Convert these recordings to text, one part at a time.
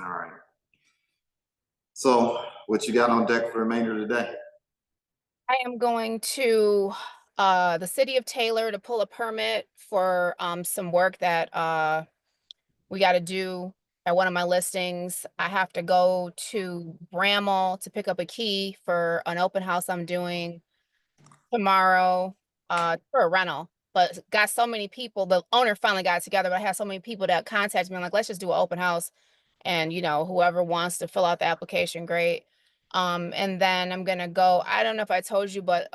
All right. So, what you got on deck for the remainder of the day? I am going to the city of Taylor to pull a permit for some work that we got to do at one of my listings. I have to go to Bramall to pick up a key for an open house I'm doing tomorrow for a rental. But got so many people, the owner finally got it together, but I had so many people that contacted me. I'm like, let's just do an open house. And whoever wants to fill out the application, great. And then I'm gonna go. I don't know if I told you, but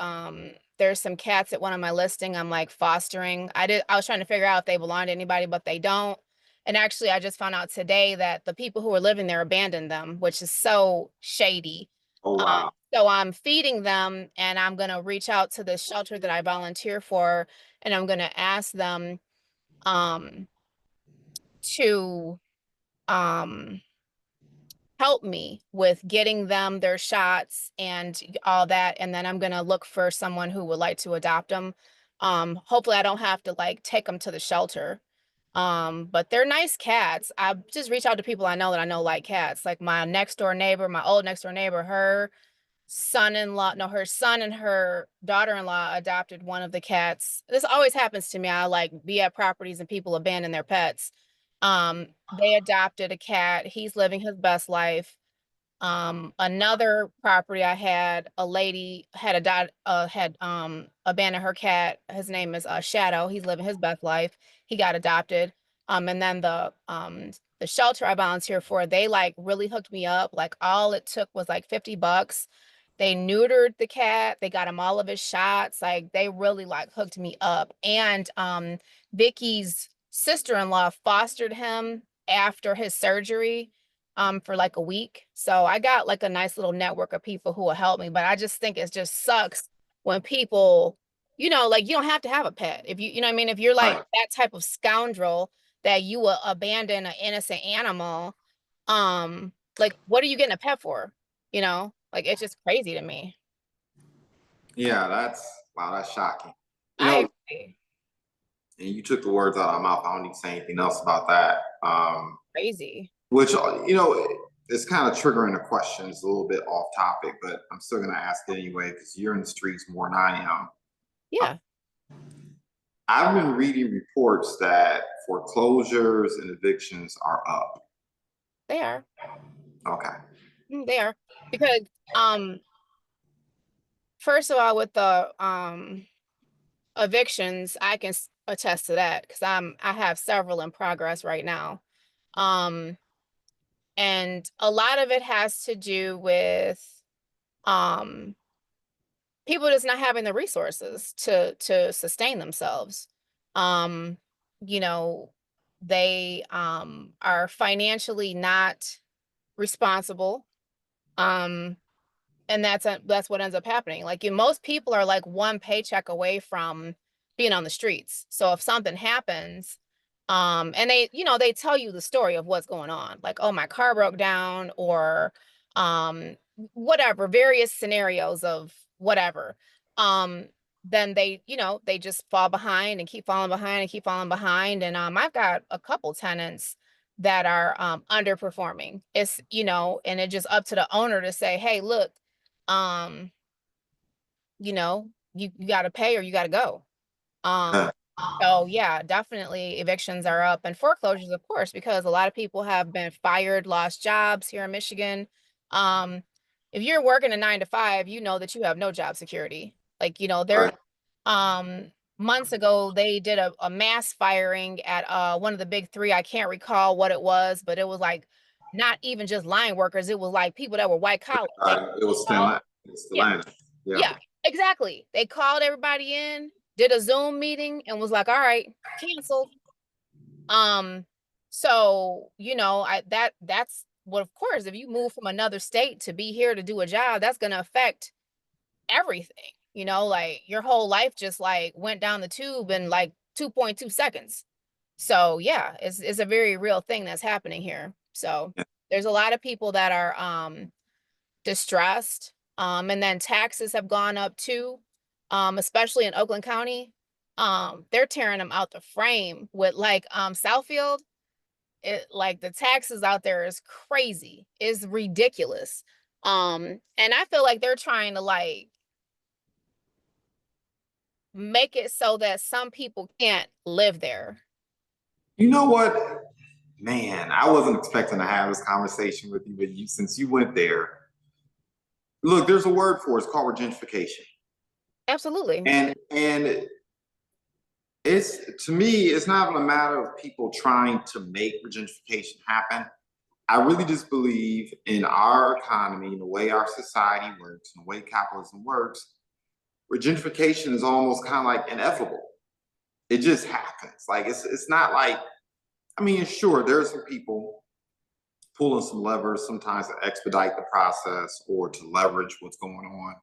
there's some cats at one of my listing I'm like fostering. I was trying to figure out if they belong to anybody, but they don't. And actually I just found out today that the people who were living there abandoned them, which is so shady. Oh Um, wow. so I'm feeding them, and I'm gonna reach out to the shelter that I volunteer for, and I'm gonna ask them um to um help me with getting them their shots and all that, and then I'm gonna look for someone who would like to adopt them. Hopefully I don't have to like take them to the shelter. But they're nice cats. I just reach out to people I know like cats. Like my next door neighbor, my old next door neighbor, her son-in-law, no, her son and her daughter-in-law adopted one of the cats. This always happens to me. I like be at properties and people abandon their pets. They adopted a cat. He's living his best life. Another property I had, a lady had abandoned her cat. His name is Shadow. He's living his best life. He got adopted. And then the shelter I volunteer for, they like really hooked me up. Like all it took was like $50. They neutered the cat. They got him all of his shots. Like they really like hooked me up. And Vicky's sister-in-law fostered him after his surgery for like a week. So I got like a nice little network of people who will help me. But I just think it just sucks when people, like you don't have to have a pet. If you know what I mean, if you're like Right. that type of scoundrel that you will abandon an innocent animal, like what are you getting a pet for? Like it's just crazy to me. Yeah, that's wow, that's shocking. You I know, agree. and you took the words out of my mouth. I don't need to say anything else about that. Crazy. Which it's kind of triggering a question. It's a little bit off topic, but I'm still gonna ask it anyway because you're in the streets more than I am. Yeah, I've been reading reports that foreclosures and evictions are up. they are. Okay. They are. Because first of all, with the evictions, I can attest to that because I have several in progress right now. Um, and a lot of it has to do with um people just not having the resources to sustain themselves. Um, you know, they are financially not responsible. Um, and that's what ends up happening. Like most people are like one paycheck away from being on the streets. So if something happens, and they tell you the story of what's going on, like, oh, my car broke down, or whatever, various scenarios of whatever. Um, then they just fall behind and keep falling behind and keep falling behind. And I've got a couple tenants that are underperforming. And it's just up to the owner to say, hey, look, um, you got to pay or you got to go. Um, Uh, so yeah, definitely evictions are up, and foreclosures, of course, because a lot of people have been fired, lost jobs here in Michigan. Um, if you're working a 9 to 5, you know that you have no job security. Like, there, right. months ago, they did a mass firing at one of the big three. I can't recall what it was, but it was like not even just line workers. It was like people that were white collar. They It was called, Stanley. It's yeah, Stellana. Yeah. yeah, exactly. They called everybody in, did a Zoom meeting, and was like, all right, canceled. Um, so, that's what, of course, if you move from another state to be here to do a job, that's gonna affect everything. Like your whole life just like went down the tube in like 2.2 seconds. So yeah, it's a very real thing that's happening here. So Yeah. there's a lot of people that are distressed. And then taxes have gone up too, especially in Oakland County. They're tearing them out the frame with like Southfield. like the taxes out there is crazy. It's ridiculous. And I feel like they're trying to like make it so that some people can't live there. You know what? Man, I wasn't expecting to have this conversation with you, but since you went there, look, there's a word for it. It's called gentrification. Absolutely. And it's, to me, it's not even a matter of people trying to make gentrification happen. I really just believe in our economy, in the way our society works, and the way capitalism works, where gentrification is almost kind of like inevitable. It just happens. Like it's not like, I mean, sure, there are some people pulling some levers sometimes to expedite the process or to leverage what's going on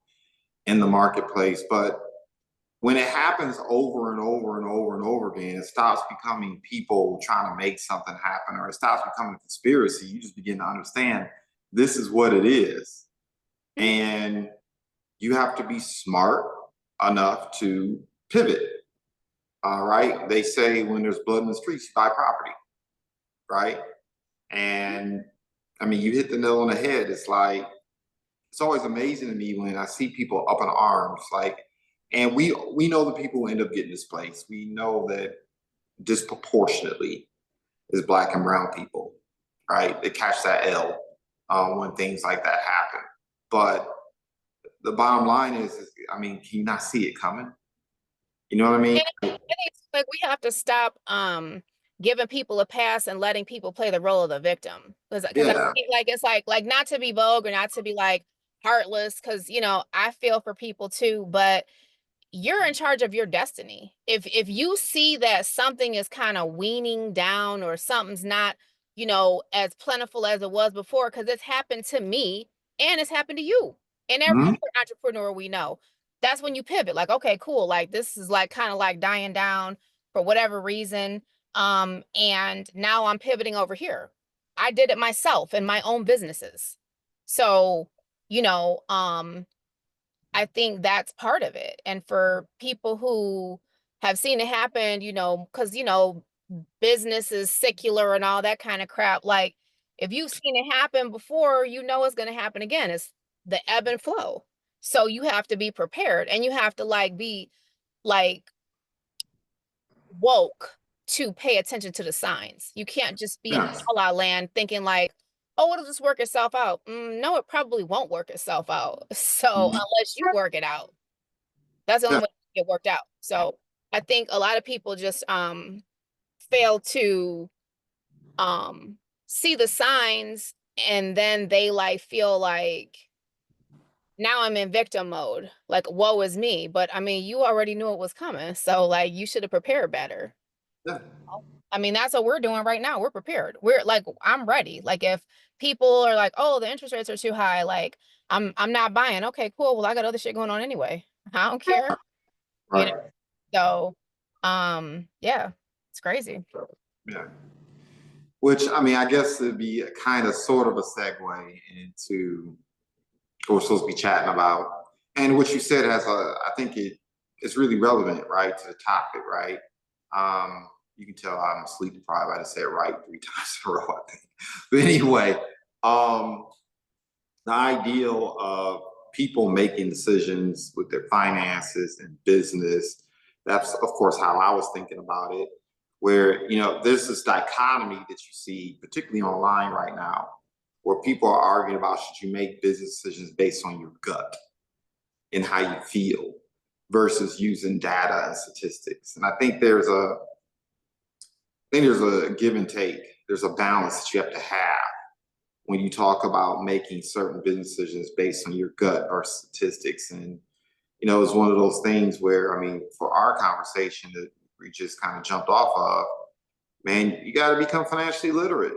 in the marketplace. But when it happens over and over and over and over again, it stops becoming people trying to make something happen, or it stops becoming a conspiracy. You just begin to understand this is what it is. And you have to be smart enough to pivot. All right. They say when there's blood in the streets, you buy property. Right. And I mean, you hit the nail on the head. It's like, it's always amazing to me when I see people up in arms, like, and we know the people who end up getting displaced. We know that disproportionately is Black and brown people, right? They catch that L when things like that happen. But the bottom line is, I mean, can you not see it coming? You know what I mean? It's like we have to stop giving people a pass and letting people play the role of the victim. Because I Yeah. think like it's like not to be vogue or not to be like heartless, because you know, I feel for people too, but you're in charge of your destiny. If you see that something is kind of weaning down or something's not, you know, as plentiful as it was before, because it's happened to me and it's happened to you and every Mhm. other entrepreneur we know. That's when you pivot. Like, okay, cool. Like this is like kind of like dying down for whatever reason. And now I'm pivoting over here. I did it myself in my own businesses. So, you know, I think that's part of it. And for people who have seen it happen, you know, because, you know, business is secular and all that kind of crap. Like, if you've seen it happen before, you know it's going to happen again. It's the ebb and flow. So you have to be prepared and you have to like be like woke to pay attention to the signs. You can't just be in Yeah. la la land thinking like, oh, it'll just work itself out. No, it probably won't work itself out. So Mhm. unless you work it out. That's the only Yeah. way to get worked out. So I think a lot of people just fail to um see the signs and then they like feel like now I'm in victim mode. Like woe is me. But I mean you already knew it was coming. So like you should have prepared better. Yeah. I mean, that's what we're doing right now. We're prepared. We're like, I'm ready. Like if people are like, oh, the interest rates are too high, like I'm not buying. Okay, cool. Well, I got other shit going on anyway. I don't care. You know, Right. so yeah, it's crazy. Yeah. Which, I mean, I guess it'd be a kind of sort of a segue into what we're supposed to be chatting about. And what you said has I think it's really relevant, right, to the topic, right? You can tell I'm sleep deprived. I just said right 3 times in a row, I think. But anyway, um, the ideal of people making decisions with their finances and business, that's of course how I was thinking about it, where there's this dichotomy that you see particularly online right now, where people are arguing about should you make business decisions based on your gut and how you feel versus using data and statistics. And I think there's a give and take. There's a balance that you have to have when you talk about making certain business decisions based on your gut or statistics. And it's one of those things where, I mean, for our conversation that we just kind of jumped off of, man, you got to become financially literate.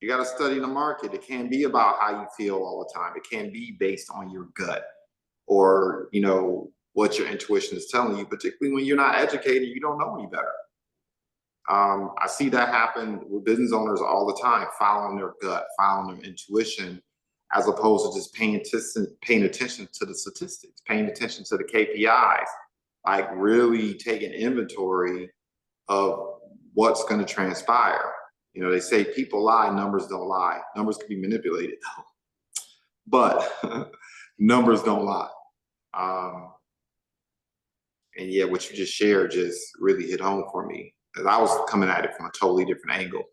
You got to study the market. It can't be about how you feel all the time. It can't be based on your gut or what your intuition is telling you, particularly when you're not educated. You don't know any better. I see that happen with business owners all the time, following their gut, following their intuition, as opposed to just paying attention to the statistics, paying attention to the KPIs, like really taking inventory of what's going to transpire. You know, they say people lie, numbers don't lie. Numbers can be manipulated, but numbers don't lie. Um, and yeah, what you just shared just really hit home for me because I was coming at it from a totally different angle.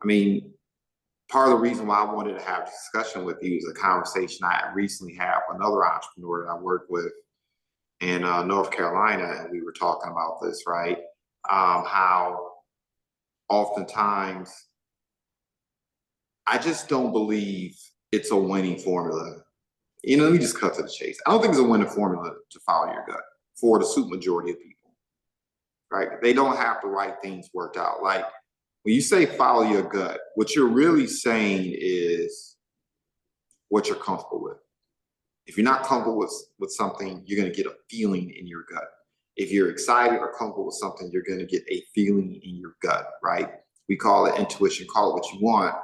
I mean, part of the reason why I wanted to have a discussion with you is a conversation I recently had with another entrepreneur that I work with in North Carolina, and we were talking about this, right? How oftentimes I just don't believe it's a winning formula. You know, let me just cut to the chase. I don't think it's a winning formula to follow your gut for the super majority of people, right? They don't have the right things worked out. Like when you say follow your gut, what you're really saying is what you're comfortable with. If you're not comfortable with something, you're going to get a feeling in your gut. If you're excited or comfortable with something, you're going to get a feeling in your gut, right? We call it intuition, call it what you want.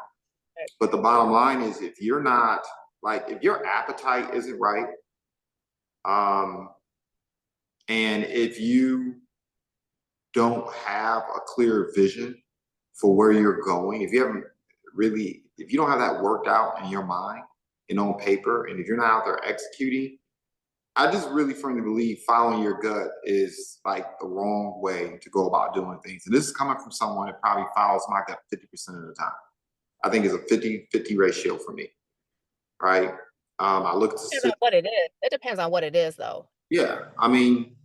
But the bottom line is if you're not, like, if your appetite isn't right, um, and if you don't have a clear vision for where you're going, if you haven't really, if you don't have that worked out in your mind and on paper, and if you're not out there executing, I just really firmly believe following your gut is like the wrong way to go about doing things. And this is coming from someone that probably follows my gut 50% of the time. I think it's a 50-50 ratio for me, right? I look Depends on to, what it is. It depends on what it is, though. yeah, I mean,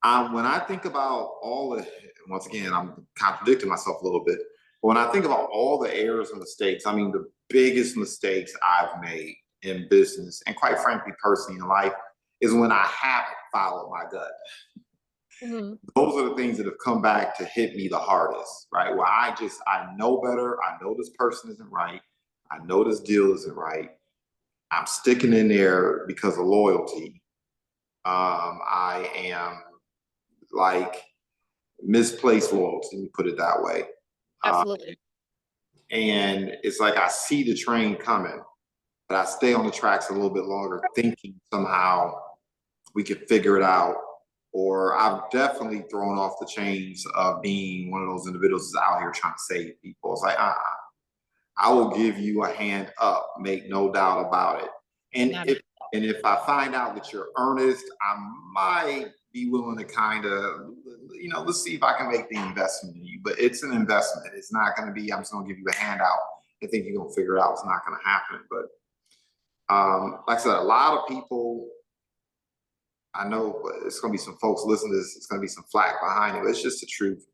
when I think about all the, once again, I'm contradicting myself a little bit, but when I think about all the errors and mistakes, I mean, the biggest mistakes I've made in business and quite frankly, personally in life, is when I haven't followed my gut. Hmm. Those are the things that have come back to hit me the hardest, right? Where I know better. I know this person isn't right. I know this deal isn't right. I'm sticking in there because of loyalty. I am like misplaced loyalty, let me put it that way. Uh, Absolutely. and it's like I see the train coming, but I stay on the tracks a little bit longer, thinking somehow we could figure it out. Or I've definitely thrown off the chains of being one of those individuals that's out here trying to save people. It's like, I will give you a hand up, make no doubt about it. And Not if a, and if I find out that you're earnest, I might be willing to kind of, let's see if I can make the investment in you. But it's an investment. It's not going to be, I'm just going to give you a handout and think you're going to figure it out. It's not going to happen. But like I said, a lot of people, I know it's going to be some folks listening to this, it's going to be some flack behind it, but it's just the truth.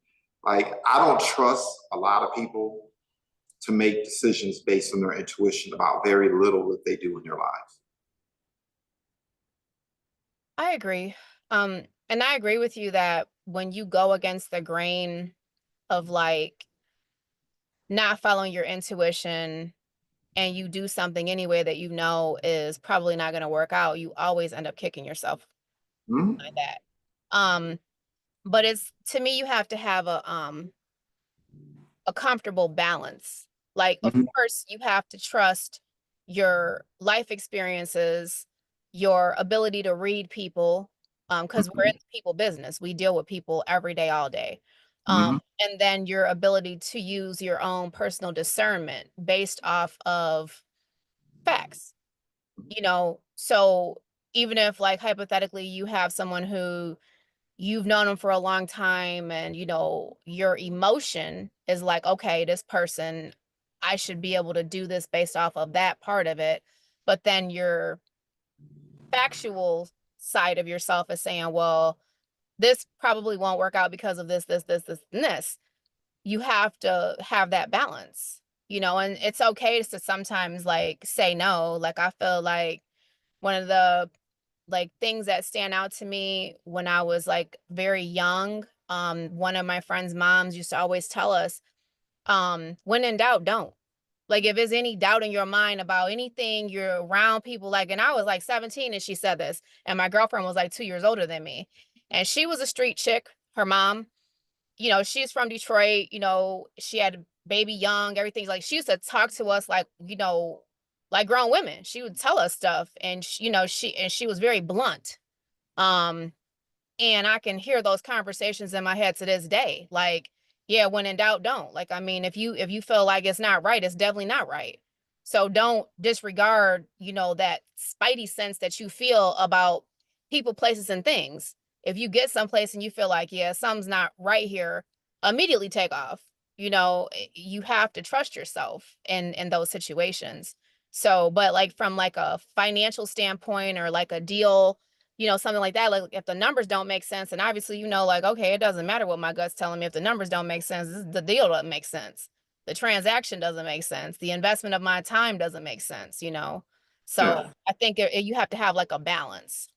Like, I don't trust a lot of people to make decisions based on their intuition about very little that they do in their lives. I agree. And I agree with you that when you go against the grain of like not following your intuition and you do something anyway that you know is probably not going to work out, you always end up kicking yourself Mhm. like that. Um, but it's to me, you have to have a comfortable balance. Like, of Mhm. course, you have to trust your life experiences, your ability to read people, because we're in Mhm. the people business. We deal with people every day, all day. Mhm. And then your ability to use your own personal discernment based off of facts, so even if like hypothetically you have someone who you've known them for a long time and your emotion is like, okay, this person, I should be able to do this based off of that part of it, but then your factual side of yourself is saying, well, this probably won't work out because of this and this. You have to have that balance, and it's okay to sometimes like say no. Like, I feel like one of the like things that stand out to me when I was like very young, one of my friend's moms used to always tell us, when in doubt, don't. Like, if there's any doubt in your mind about anything, you're around people like, and I was like 17 and she said this, and my girlfriend was like 2 years older than me. And she was a street chick, her mom, she's from Detroit, she had a baby young, everything's like, she used to talk to us like, like grown women. She would tell us stuff and she was very blunt. Um, and I can hear those conversations in my head to this day. Like, yeah, when in doubt, don't. Like, I mean, if you feel like it's not right, it's definitely not right. So don't disregard, that spidey sense that you feel about people, places, and things. If you get someplace and you feel like, yeah, something's not right here, immediately take off. You have to trust yourself in those situations. So, but like from like a financial standpoint or like a deal, something like that. Like if the numbers don't make sense, and obviously, like, okay, it doesn't matter what my gut's telling me. If the numbers don't make sense, the deal doesn't make sense. The transaction doesn't make sense. The investment of my time doesn't make sense. So Yeah. I think you have to have like a balance.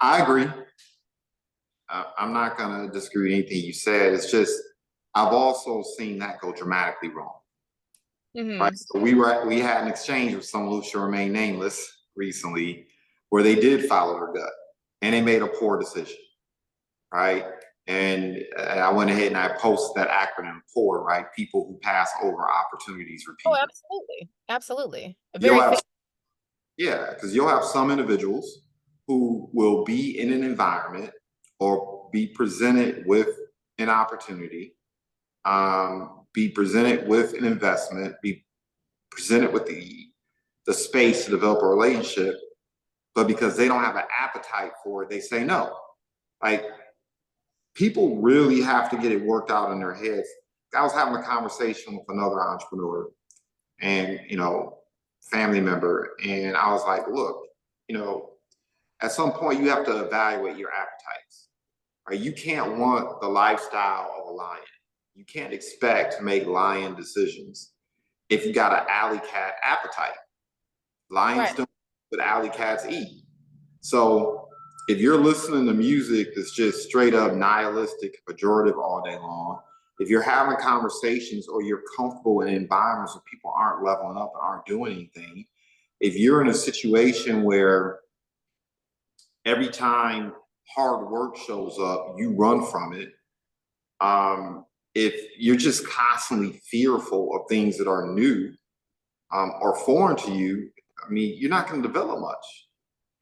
I agree. I'm not gonna disagree with anything you said. It's just I've also seen that go dramatically wrong. Right. Hmm. So we had an exchange with someone who should remain nameless recently, where they did follow their gut and they made a poor decision. Right. And I went ahead and I posted that acronym POUR, right? People who pass over opportunities Oh, repeatedly. absolutely, absolutely. You'll Very have Yeah, because you'll have some individuals who will be in an environment or be presented with an opportunity, be presented with an investment, be presented with the space to develop a relationship, but because they don't have an appetite for it, they say no. Like people really have to get it worked out in their heads. I was having a conversation with another entrepreneur and family member, and I was like, look, you know, at some point you have to evaluate your appetites. Right? You can't want the lifestyle of a lion. You can't expect to make lion decisions if you got an alley cat appetite. Lions right. don't, but alley cats eat. So if you're listening to music that's just straight up nihilistic, pejorative all day long, if you're having conversations or you're comfortable in environments where people aren't leveling up and aren't doing anything, if you're in a situation where every time hard work shows up, you run from it. If you're just constantly fearful of things that are new or foreign to you, I mean, you're not going to develop much.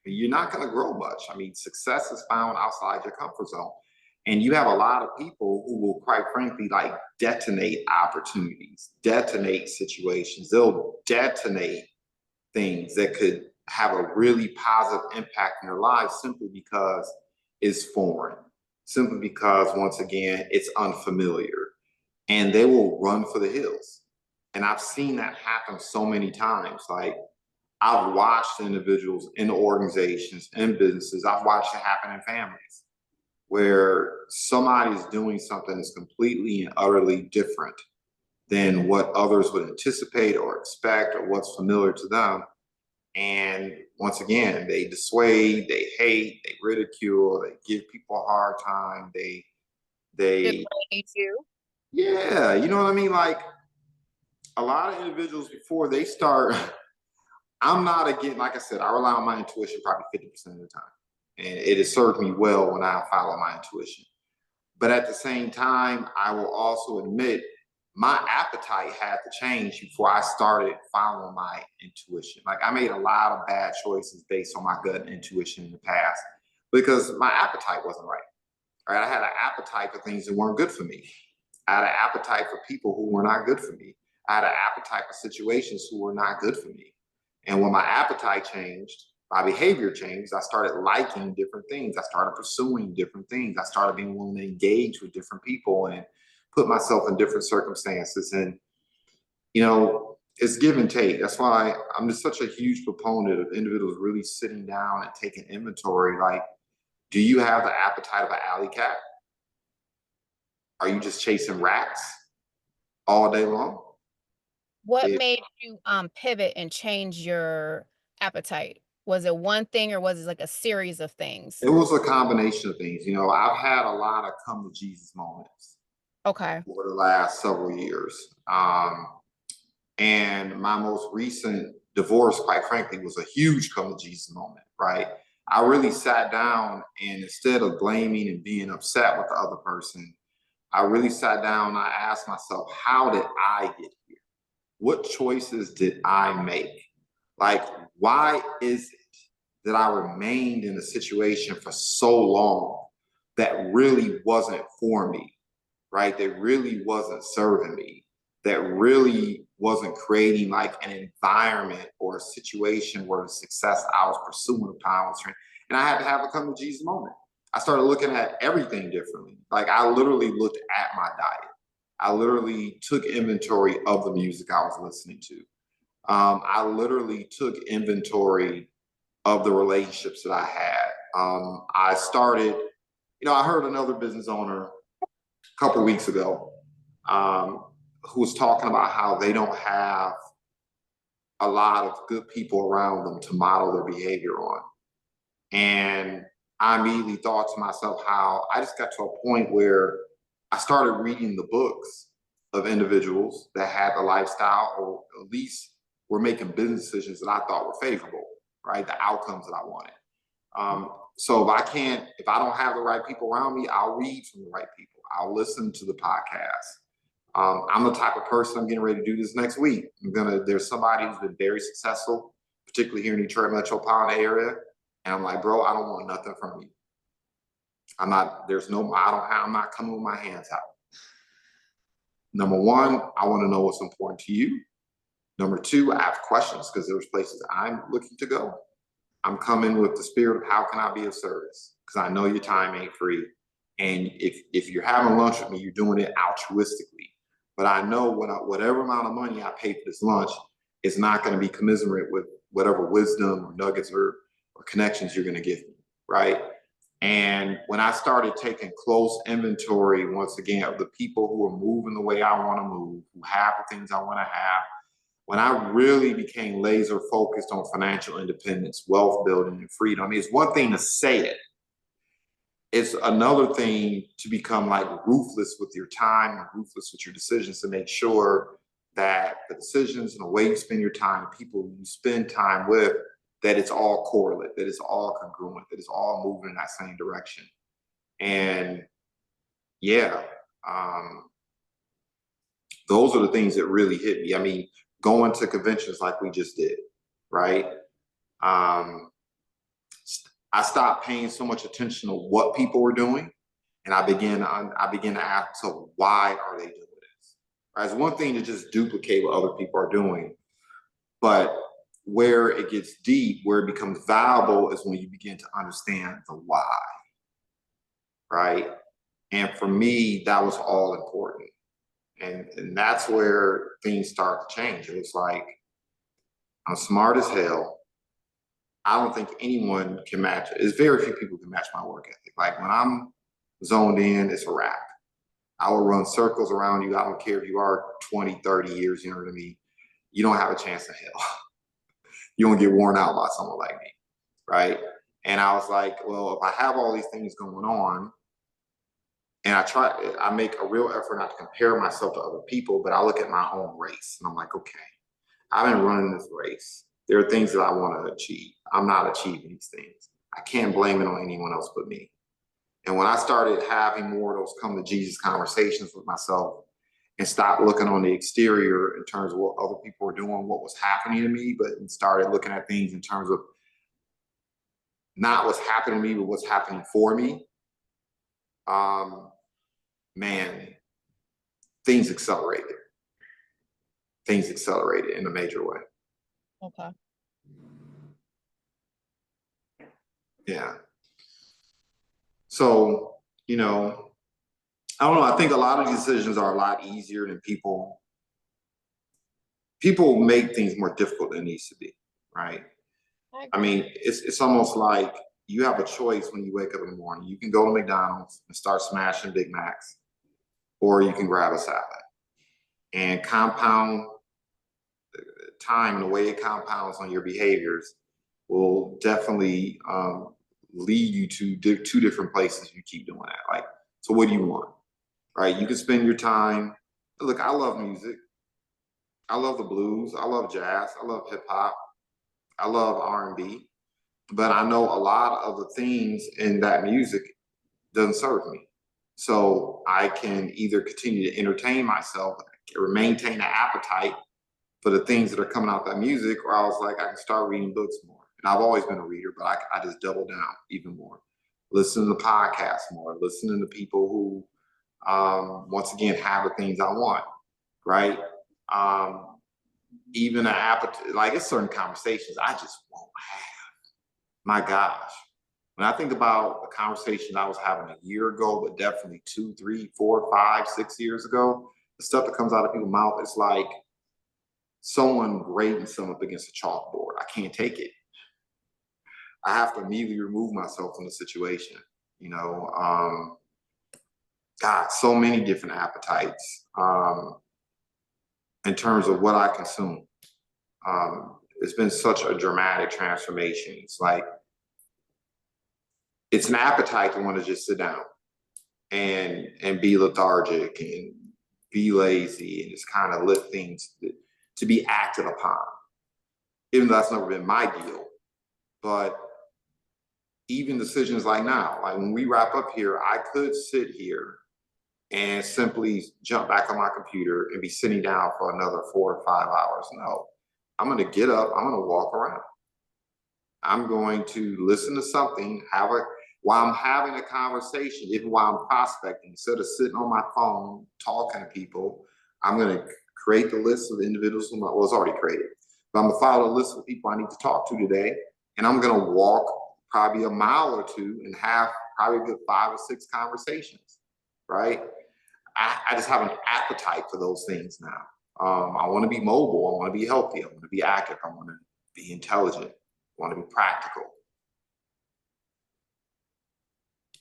You're not going to grow much. I mean, success is found outside your comfort zone. And you have a lot of people who will, quite frankly, like detonate opportunities, detonate situations. They'll detonate things that could have a really positive impact in their lives simply because it's foreign, simply because, once again, it's unfamiliar. And they will run for the hills. And I've seen that happen so many times. Like, I've watched individuals in organizations and businesses, I've watched it happen in families where somebody's doing something that's completely and utterly different than what others would anticipate or expect or what's familiar to them. And once again, they dissuade, they hate, they ridicule, they give people a hard time. They, Degrade you. yeah, you know what I mean? Like a lot of individuals before they start, I'm not again, like I said, I rely on my intuition probably 50% of the time. And it has served me well when I follow my intuition. But at the same time, I will also admit my appetite had to change before I started following my intuition. Like I made a lot of bad choices based on my gut and intuition in the past because my appetite wasn't right. Right? I had an appetite for things that weren't good for me. I had an appetite for people who were not good for me. I had an appetite for situations who were not good for me. And when my appetite changed, my behavior changed. I started liking different things. I started pursuing different things. I started being willing to engage with different people and put myself in different circumstances. And, it's give and take. That's why I'm just such a huge proponent of individuals really sitting down and taking inventory. Like, do you have the appetite of an alley cat? Are you just chasing rats all day long? What It, made you pivot and change your appetite? Was it one thing or was it like a series of things? it was a combination of things. I've had a lot of come to Jesus moments Okay. over the last several years. And my most recent divorce, quite frankly, was a huge come to Jesus moment, right? I really sat down and instead of blaming and being upset with the other person, I really sat down and I asked myself, how did I get here? What choices did I make? Like, why is it that I remained in a situation for so long that really wasn't for me? right, that really wasn't serving me, that really wasn't creating like an environment or a situation where the success I was pursuing upon was, and I had to have a come to Jesus moment. I started looking at everything differently. Like I literally looked at my diet. I literally took inventory of the music I was listening to. I literally took inventory of the relationships that I had. I started, I heard another business owner a couple weeks ago um, who was talking about how they don't have a lot of good people around them to model their behavior on. And I immediately thought to myself how I just got to a point where I started reading the books of individuals that had a lifestyle or at least were making business decisions that I thought were favorable, right? The outcomes that I wanted. So if I don't have the right people around me, I'll read from the right people. I'll listen to the podcast. I'm the type of person, I'm getting ready to do this next week. There's somebody who's been very successful, particularly here in the Detroit metropolitan area. And I'm like, bro, I don't want nothing from you. I'm not coming with my hands out. Number one, I want to know what's important to you. Number two, I have questions because there's places I'm looking to go. I'm coming with the spirit of how can I be of service? Because I know your time ain't free. And if you're having lunch with me, you're doing it altruistically. But I know whatever amount of money I pay for this lunch is not going to be commensurate with whatever wisdom or nuggets or connections you're going to give me, right? And when I started taking close inventory, once again, of the people who are moving the way I want to move, who have the things I want to have, when I really became laser focused on financial independence, wealth building, and freedom, I mean, it's one thing to say it. It's another thing to become like ruthless with your time and ruthless with your decisions to make sure that the decisions and the way you spend your time, the people you spend time with, that it's all correlate, that it's all congruent, that it's all moving in that same direction. And yeah, those are the things that really hit me. I mean, going to conventions like we just did, right? I stopped paying so much attention to what people were doing, and I began to ask myself, why are they doing this? Right? It's one thing to just duplicate what other people are doing, but where it gets deep, where it becomes valuable, is when you begin to understand the why, right? And for me, that was all important, and that's where things start to change. It was like, I'm smart as hell. I don't think anyone can match it. There's very few people can match my work ethic. Like when I'm zoned in, it's a wrap. I will run circles around you. I don't care if you are 20, 30 years younger than me. You don't have a chance in hell. You don't get worn out by someone like me, right? And I was like, well, if I have all these things going on, and I make a real effort not to compare myself to other people, but I look at my own race and I'm like, okay, I've been running this race. There are things that I want to achieve. I'm not achieving these things. I can't blame it on anyone else but me. And when I started having more of those come to Jesus conversations with myself and stopped looking on the exterior in terms of what other people were doing, what was happening to me, but started looking at things in terms of not what's happening to me, but what's happening for me, man, things accelerated. Things accelerated in a major way. Okay. Yeah. So, I don't know. I think a lot of decisions are a lot easier than people make things more difficult than it needs to be, right? I mean, it's almost like you have a choice when you wake up in the morning. You can go to McDonald's and start smashing Big Macs, or you can grab a salad. And compound time and the way it compounds on your behaviors will definitely lead you to two different places if you keep doing that. Like, so what do you want? Right? You can spend your time. Look, I love music. I love the blues. I love jazz. I love hip hop. I love R&B. But I know a lot of the things in that music doesn't serve me. So I can either continue to entertain myself or maintain an appetite for the things that are coming out of that music, or I was like, I can start reading books more. And I've always been a reader, but I just double down even more. Listen to podcasts more, listening to people who Once again, have the things I want, right? Even an appetite, like it's certain conversations I just won't have. My gosh. When I think about the conversation I was having a year ago, but definitely 2, 3, 4, 5, 6 years ago, the stuff that comes out of people's mouth is like someone grating something up against a chalkboard. I can't take it. I have to immediately remove myself from the situation. You know, God, so many different appetites in terms of what I consume. It's been such a dramatic transformation. It's like it's an appetite to want to just sit down and be lethargic and be lazy and just kind of let things to be acted upon. Even though that's never been my deal, but even decisions like now, like when we wrap up here, I could sit here and simply jump back on my computer and be sitting down for another 4 or 5 hours. No, I'm going to get up, I'm going to walk around. I'm going to listen to something, while I'm having a conversation, even while I'm prospecting, instead of sitting on my phone talking to people, I'm going to create the list of the individuals well, it's already created, but I'm going to follow the list of people I need to talk to today. And I'm going to walk probably a mile or two and have probably a good 5 or 6 conversations, right? I just have an appetite for those things now. I want to be mobile. I want to be healthy. I want to be active. I want to be intelligent. I want to be practical.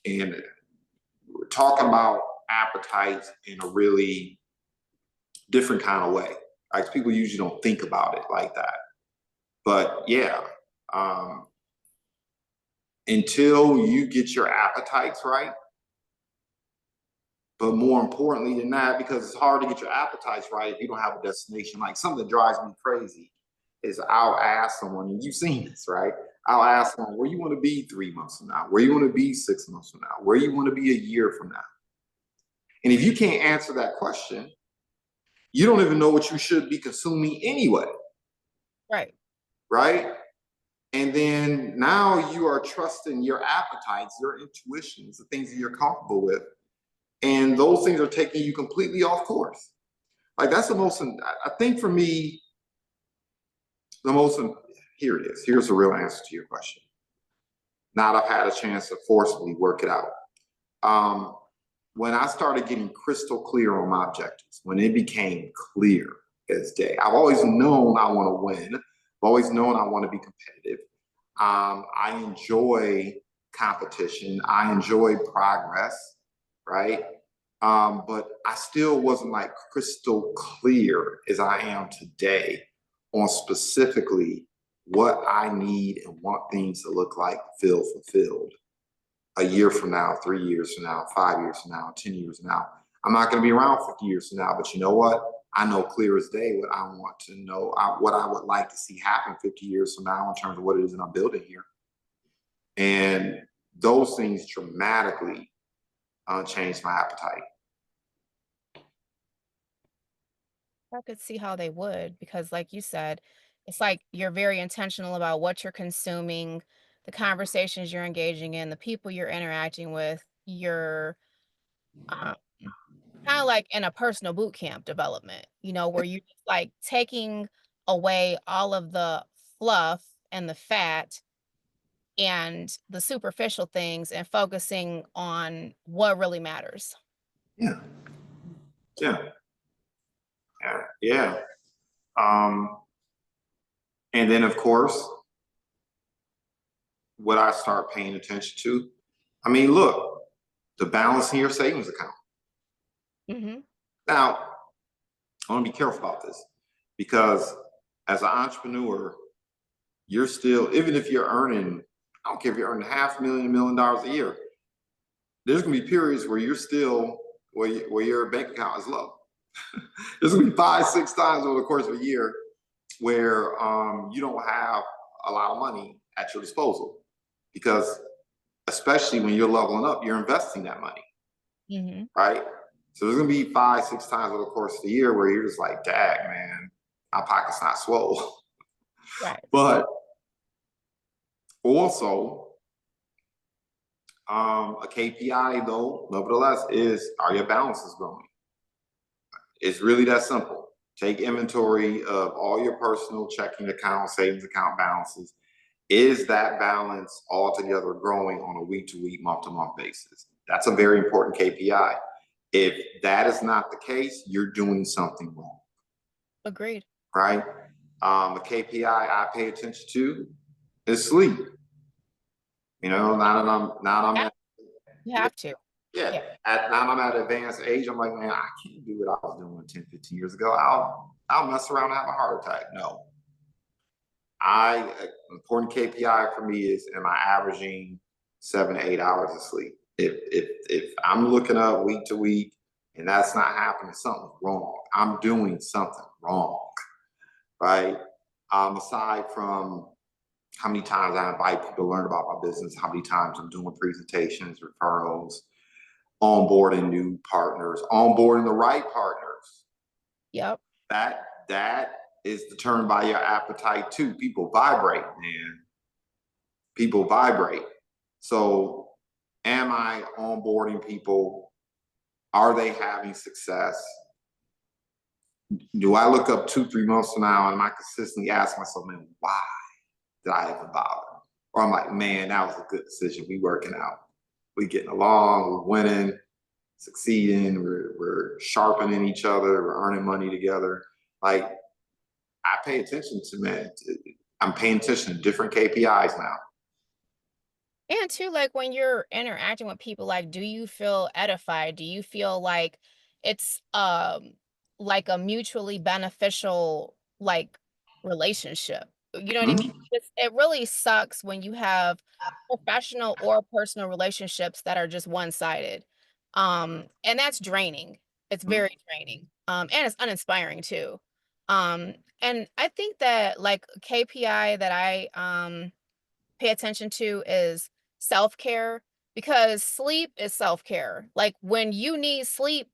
And we're talking about appetites in a really different kind of way. Like people usually don't think about it like that. But yeah, until you get your appetites right, but more importantly than that, because it's hard to get your appetites right if you don't have a destination. Like something that drives me crazy is I'll ask someone, and you've seen this, right? I'll ask someone where you want to be 3 months from now, where you want to be 6 months from now, where you want to be a year from now. And if you can't answer that question, you don't even know what you should be consuming anyway. Right. Right. And then now you are trusting your appetites, your intuitions, the things that you're comfortable with. And those things are taking you completely off course. Like that's the most, I think for me, the most, here it is. Here's the real answer to your question. Now that I've had a chance to forcibly work it out. When I started getting crystal clear on my objectives, when it became clear as day, I've always known I want to win. I've always known I want to be competitive. I enjoy competition. I enjoy progress, right? But I still wasn't like crystal clear as I am today on specifically what I need and want things to look like to feel fulfilled a year from now, 3 years from now, 5 years from now, 10 years from now. I'm not going to be around 50 years from now, but you know what? I know clear as day what I want to know, what I would like to see happen 50 years from now in terms of what it is that I'm building here. And those things dramatically changed my appetite. I could see how they would because, like you said, it's like you're very intentional about what you're consuming, the conversations you're engaging in, the people you're interacting with. You're uh, kind of like in a personal boot camp development, where you're just like taking away all of the fluff and the fat and the superficial things and focusing on what really matters. Yeah. Yeah. Yeah. Yeah. Um, and then, of course, what I start paying attention to, I mean, look, the balance in your savings account. Hmm. Now, I want to be careful about this because as an entrepreneur, you're still, even if you're earning, I don't care if you're earning $500,000, $1 million a year, there's going to be periods where you're still, where your bank account is low. There's going to be 5, 6 times over the course of a year where you don't have a lot of money at your disposal because especially when you're leveling up, you're investing that money, Hmm. right? So there's gonna be 5, 6 times over the course of the year where you're just like, "Dag, man, my pocket's not swole." Right. But also, A KPI though, nevertheless, is are your balances growing? It's really that simple. Take inventory of all your personal checking account, savings account balances. Is that balance altogether growing on a week to week, month to month basis? That's a very important KPI. If that is not the case, you're doing something wrong, Agreed. right? A KPI I pay attention to is sleep. You know, now that I'm Yeah, at, you yeah, have to. yeah. Yeah. Now I'm at advanced age. I'm like, man, I can't do what I was doing 10, 15 years ago. I'll mess around and have a heart attack. No, important KPI for me is, am I averaging 7 to 8 hours of sleep? If I'm looking up week to week and that's not happening, something's wrong. I'm doing something wrong, right? Aside from how many times I invite people to learn about my business, how many times I'm doing presentations, referrals, onboarding new partners, onboarding the right partners. Yep. That is determined by your appetite too. People vibrate, man. People vibrate. So am I onboarding people? Are they having success? Do I look up 2, 3 months from now and am I consistently ask myself, man, why did I even bother? Or I'm like, man, that was a good decision. We working out. We getting along, we're winning, succeeding, we're sharpening each other, we're earning money together. Like, I pay attention to, man. I'm paying attention to different KPIs now. And too, like when you're interacting with people, like, do you feel edified? Do you feel like it's like a mutually beneficial like relationship? You know what I mean? Mhm. It really sucks when you have professional or personal relationships that are just one-sided. And that's draining. It's very draining. And it's uninspiring too. And I think that like KPI that I pay attention to is self-care because sleep is self-care. Like when you need sleep,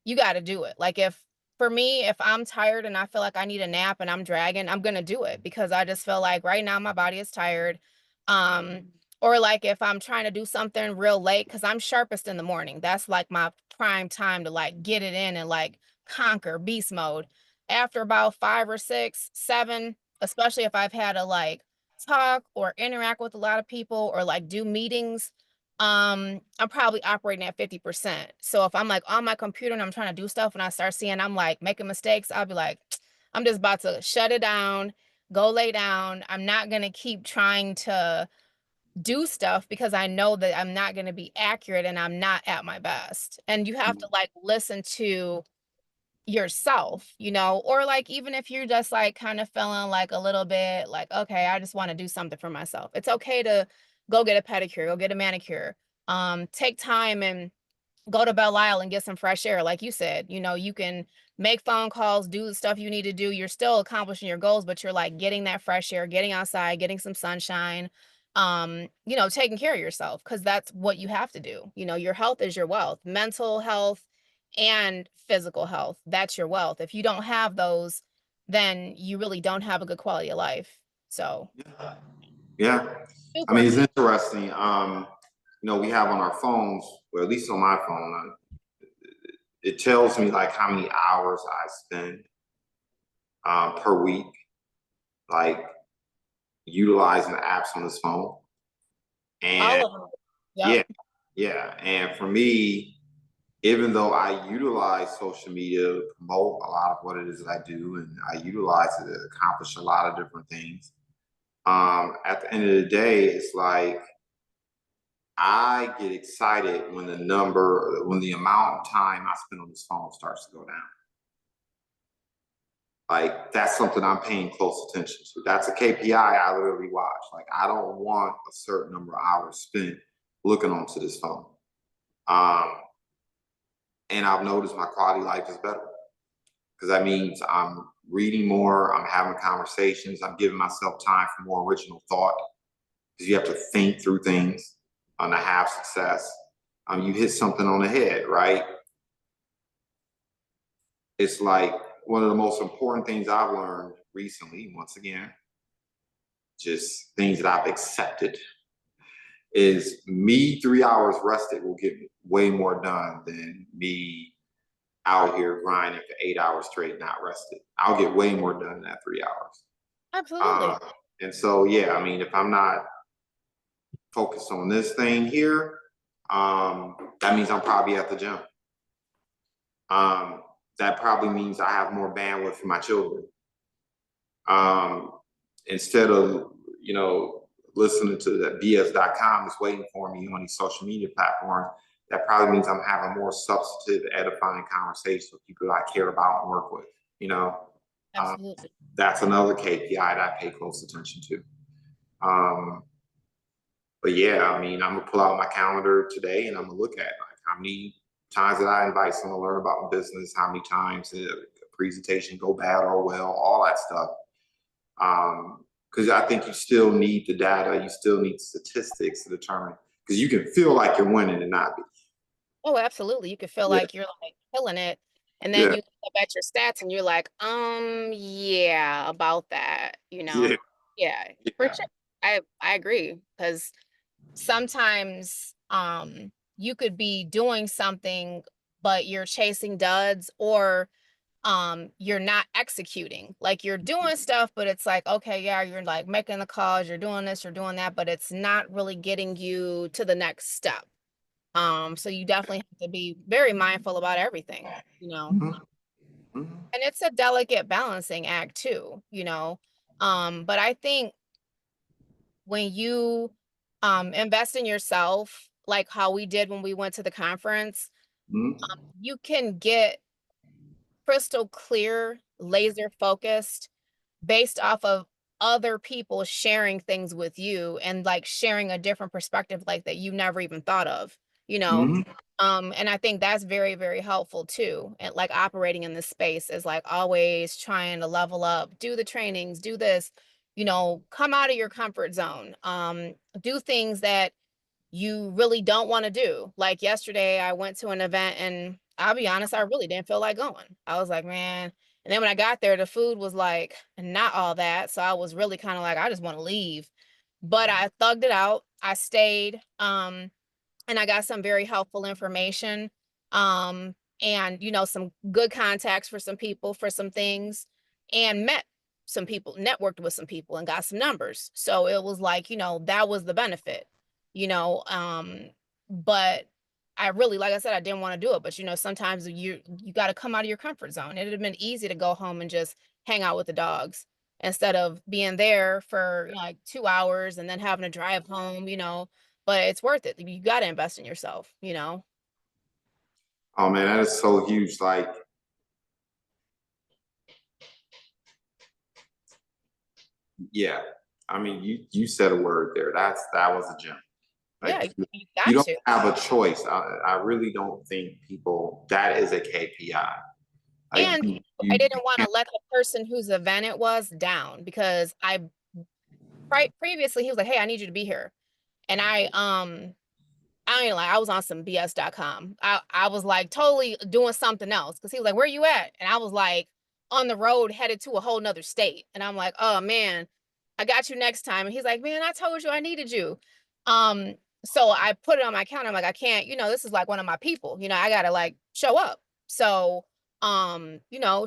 you got to do it. Like if for me, if I'm tired and I feel like I need a nap and I'm dragging, I'm going to do it because I just feel like right now my body is tired. Um or like if I'm trying to do something real late cuz I'm sharpest in the morning. That's like my prime time to like get it in and like conquer beast mode. After about 5 or 6, 7, especially if I've had to like talk or interact with a lot of people or like do meetings, I'm probably operating at 50%. So if I'm like on my computer and I'm trying to do stuff and I start seeing I'm like making mistakes, I'll be like, I'm just about to shut it down, go lay down. I'm not going to keep trying to do stuff because I know that I'm not going to be accurate and I'm not at my best. And you have to like listen to yourself, you know, or like even if you're just like kind of feeling like a little bit like, okay, I just want to do something for myself. It's okay to go get a pedicure, go get a manicure. Take time and go to Belle Isle and get some fresh air. Like you said, you know, you can make phone calls, do the stuff you need to do. You're still accomplishing your goals, but you're like getting that fresh air, getting outside, getting some sunshine, you know, taking care of yourself because that's what you have to do. You know, your health is your wealth, mental health and physical health. That's your wealth. If you don't have those, then you really don't have a good quality of life. So, Yeah. Yeah. I super. mean, it's interesting. We have on our phones, or at least on my phone, it tells me like how many hours I spend per week, like utilizing the apps on this phone. All And of them. Yep. yeah, yeah. And for me, even though I utilize social media to promote a lot of what it is that I do, and I utilize it to accomplish a lot of different things, at the end of the day, it's like I get excited when when the amount of time I spend on this phone starts to go down. Like that's something I'm paying close attention to. That's a KPI I literally watch. Like I don't want a certain number of hours spent looking onto this phone. Um, and I've noticed my quality of life is better because that means I'm reading more, I'm having conversations, I'm giving myself time for more original thought because you have to think through things to have success. You hit something on the head, right? It's like one of the most important things I've learned recently, once again, just things that I've accepted, is me 3 hours rested will get way more done than me out here grinding for 8 hours straight, not rested. I'll get way more done in that 3 hours. Absolutely. Uh, and so, yeah, I mean, if I'm not focused on this thing here, that means I'm probably at the gym. That probably means I have more bandwidth for my children. Um, Instead of, listening to that BS.com that's waiting for me on these social media platforms, that probably means I'm having more substantive, edifying conversations with people I care about and work with. You know, um, Absolutely. that's another KPI that I pay close attention to. Um, but yeah, I mean, I'm gonna pull out my calendar today and I'm gonna look at like how many times did I invite someone to learn about my business, how many times did a presentation go bad or well, all that stuff. Because I think you still need the data, you still need statistics to determine, because you can feel like you're winning and not be. Oh, absolutely. You could feel Yeah, like you're like killing it. And then yeah, you look up at your stats and you're like, yeah, about that, yeah, Yeah, for yeah. sure. I agree. Because sometimes you could be doing something, but you're chasing duds, or you're not executing. Like you're doing stuff, but it's like, okay, yeah, you're like making the calls, you're doing this, you're doing that, but it's not really getting you to the next step. So you definitely have to be very mindful about everything. Mhm, mhm, And it's a delicate balancing act too, But I think when you invest in yourself, like how we did when we went to the conference, mhm, you can get crystal clear, laser focused based off of other people sharing things with you and like sharing a different perspective like that you never even thought of, you know. mhm. And I think that's very, very helpful too. And like operating in this space is like always trying to level up, do the trainings, do this, come out of your comfort zone. Do things that you really don't want to do. Like yesterday, I went to an event and I'll be honest, I really didn't feel like going. I was like, man. And then when I got there, the food was like not all that. So I was really kind of like, I just want to leave. But I thugged it out. I stayed. And I got some very helpful information. And some good contacts for some people for some things, and met some people, networked with some people and got some numbers. So it was like, that was the benefit, you know. But I really, like I said, I didn't want to do it. But sometimes you got to come out of your comfort zone. It'd have been easy to go home and just hang out with the dogs instead of being there for like 2 hours and then having to drive home. But it's worth it. You got to invest in yourself. Oh man, that is so huge. Like, yeah, I mean, you said a word there. That was a gem. Yeah, Like, you you got don't to. have a choice. I really don't think people that is a KPI. Like And I you didn't want to can't. let the person whose event it was down, because previously he was like, "Hey, I need you to be here." And I ain't like, I was on some BS.com. I was like totally doing something else, because he was like, "Where you at?" And I was like on the road headed to a whole nother state. And I'm like, "Oh man, I got you next time." And he's like, "Man, I told you I needed you." Um, so I put it on my calendar. I'm like, I can't, this is like one of my people. I gotta like show up. So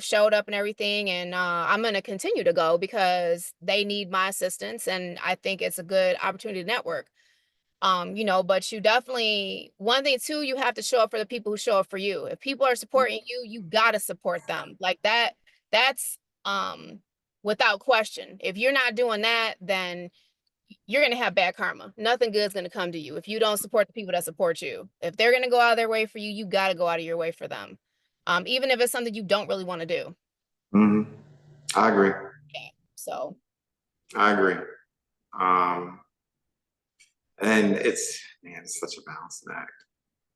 showed up and everything. And I'm gonna continue to go because they need my assistance, and I think it's a good opportunity to network. But you definitely, one thing too, you have to show up for the people who show up for you. If people are supporting you, you gotta support them. Like that's um without question. If you're not doing that, then you're gonna have bad karma. Nothing good is gonna come to you if you don't support the people that support you. If they're gonna go out of their way for you, you gotta go out of your way for them. Even if it's something you don't really want to do. Mhm. I agree. Yeah. So I agree. Um, and it's man, it's such a balancing act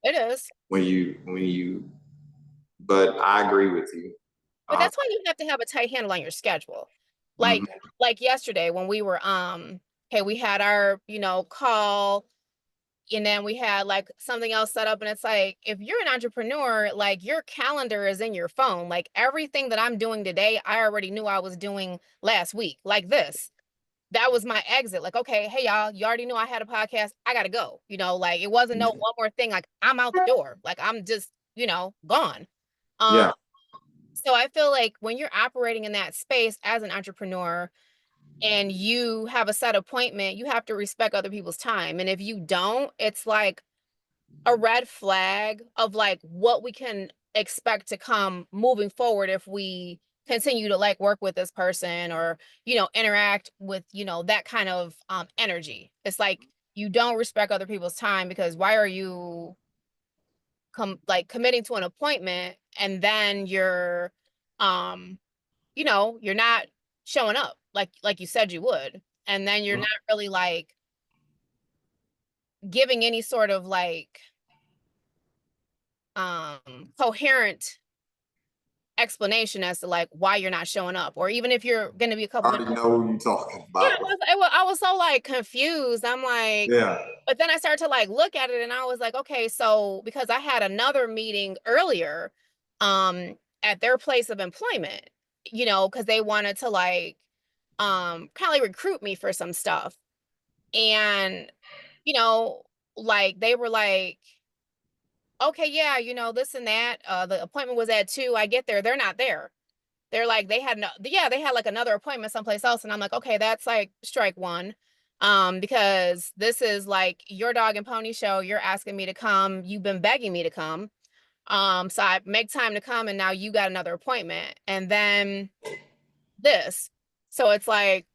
it is. when you. But I agree with you. But Um, that's why you have to have a tight handle on your schedule. Like mhm, like yesterday when we were hey, we had our, call, and then we had like something else set up, and it's like if you're an entrepreneur, like your calendar is in your phone. Like everything that I'm doing today, I already knew I was doing last week. Like that was my exit. Like, okay, hey y'all, you already knew I had a podcast. I gotta go. You know, like it wasn't no one more thing. Like I'm out the door. Like I'm just, gone. Um, Yeah. so I feel like when you're operating in that space as an entrepreneur and you have a set appointment, you have to respect other people's time. And if you don't, it's like a red flag of like what we can expect to come moving forward if we continue to like work with this person or interact with that kind of energy. It's like you don't respect other people's time because why are you committing to an appointment and then you're um you're not showing up like you said you would, and then you're not really like giving any sort of like coherent explanation as to like why you're not showing up, or even if you're going to be a I couple minutes. already know what you're talking Yeah, about. I was so like confused. I'm like, Yeah. but then I started to like look at it and I was like, okay, so because I had another meeting earlier at their place of employment, because they wanted to like kind of like recruit me for some stuff. And you know, like they were like, okay, yeah, this and that. The appointment was at 2. I get there, they're not there. They're like, they had no, yeah, they had like another appointment someplace else. And I'm like, okay, that's like strike one. Because this is like your dog and pony show. You're asking me to come. You've been begging me to come. So I make time to come and now you got another appointment. And then this. So it's like,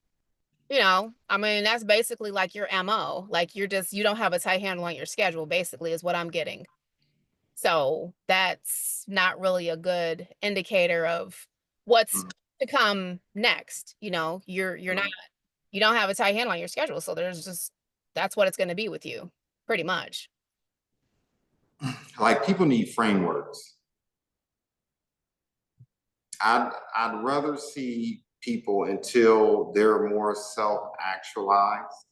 I mean, that's basically like your MO. Like you don't have a tight handle on your schedule, basically, is what I'm getting. So that's not really a good indicator of what's Mhm. to come next. You're not, Mhm. you don't have a tight handle on your schedule. So that's what it's going to be with you, pretty much. Like people need frameworks. I'd rather see people until they're more self-actualized.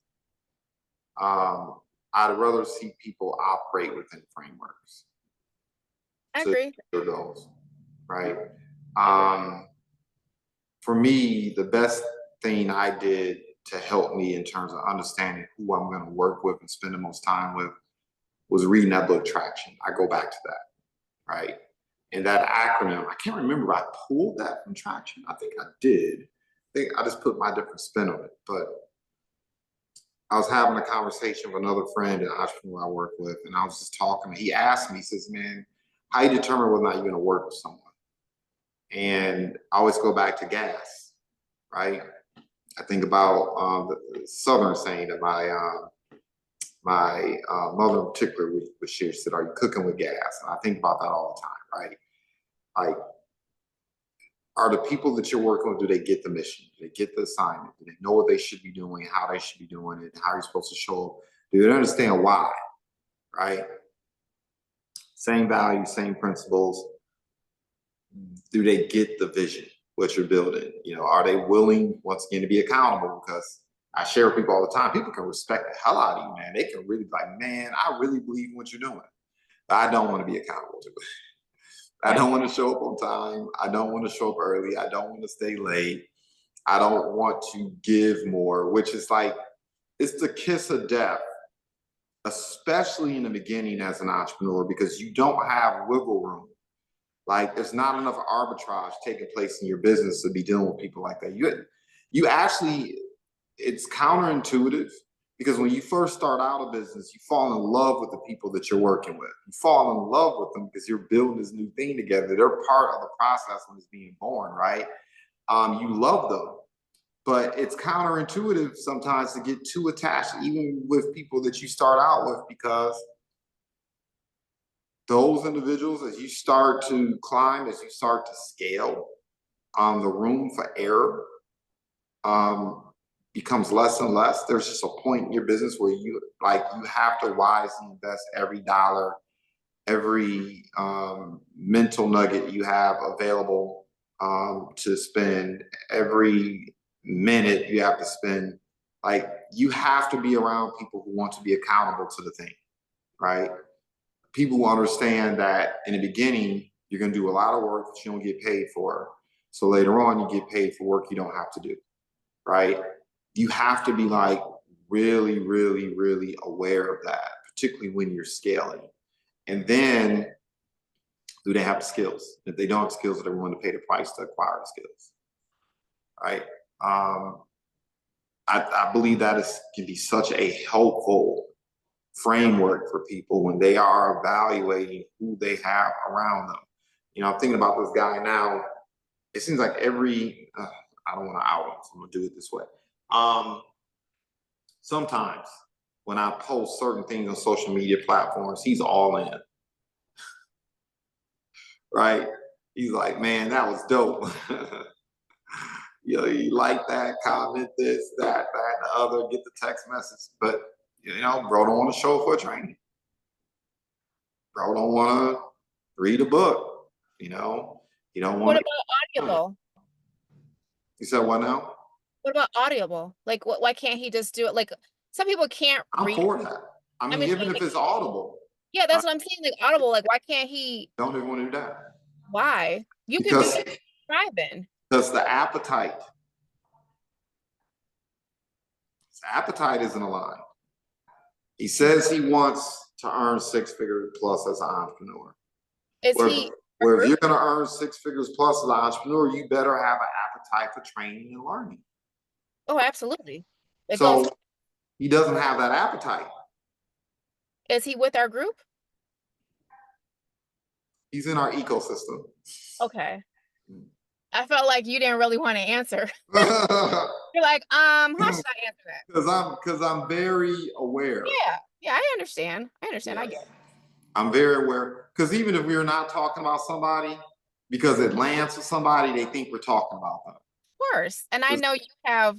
Um, I'd rather see people operate within frameworks I to agree. their goals, right? Um, for me, the best thing I did to help me in terms of understanding who I'm going to work with and spend the most time with was reading that book Traction. I go back to that, right? And that acronym, I can't remember if I pulled that from Traction. I think I did. I think I just put my different spin on it. But I was having a conversation with another friend, an entrepreneur I work with, and I was just talking. He asked me, he says, man, how you determine whether or not you're going to work with someone? And I always go back to gas, right? I think about the Southern saying that my mother in particular was she said, "Are you cooking with gas?" And I think about that all the time, right? Like, are the people that you're working with, do they get the mission? Do they get the assignment? Do they know what they should be doing, how they should be doing it, how you're supposed to show up? Do they understand why, right? Same values, same principles. Do they get the vision, what you're building? Are they willing, once again, to be accountable? Because I share with people all the time, people can respect the hell out of you, man. They can really be like, man, I really believe in what you're doing. But I don't want to be accountable to it. I Right. don't want to show up on time. I don't want to show up early. I don't want to stay late. I don't want to give more, which is like, it's the kiss of death, especially in the beginning as an entrepreneur, because you don't have wiggle room. Like there's not enough arbitrage taking place in your business to be dealing with people like that. You actually, it's counterintuitive because when you first start out a business, you fall in love with the people that you're working with. You fall in love with them because you're building this new thing together. They're part of the process when it's being born, right? You love them, but it's counterintuitive sometimes to get too attached, even with people that you start out with, because those individuals, as you start to climb, as you start to scale, the room for error um, becomes less and less. There's just a point in your business where you have to wisely invest every dollar, every mental nugget you have available to spend, every minute you have to spend. Like you have to be around people who want to be accountable to the thing, right? People will understand that in the beginning, you're going to do a lot of work that you don't get paid for. So later on, you get paid for work you don't have to do, right? you have to be like really, really, really aware of that, particularly when you're scaling. And then, do they have the skills? If they don't have skills, they're willing to pay the price to acquire the skills, right? Um, I believe that can be such a helpful framework for people when they are evaluating who they have around them. You know, I'm thinking about this guy now. It seems like I don't want to out him, so I'm gonna do it this way. Um, Sometimes when I post certain things on social media platforms, he's all in, right? He's like, man, that was dope. You know, you like that, comment this, that, the other, get the text message. But, you know, bro don't want to show up for a training. Bro don't want to read a book, you know? You don't What want about to. Audible? You said what now? What about Audible? Like, why can't he just do it? Like, some people can't I'm read. for that. I I mean, mean, even if it's audible, yeah, I that's what I'm saying. Like Audible, like why can't he? don't even want to do that. Why? You can do Because that driving. the appetite isn't aligned. He says he wants to earn 6 figures plus as an entrepreneur. Is Where, he a where if group? you're going to earn 6 figures plus as an entrepreneur, you better have an appetite for training and learning. Oh, absolutely. It goes. So he doesn't have that appetite. Is he with our group? He's in our ecosystem. Okay. I felt like you didn't really want to answer. You're like, how should I answer that? Because I'm very aware. Yeah, I understand. I Yes. get it. I'm very aware. Because even if we're not talking about somebody, because it lands with somebody, they think we're talking about them. Of course. And I know you have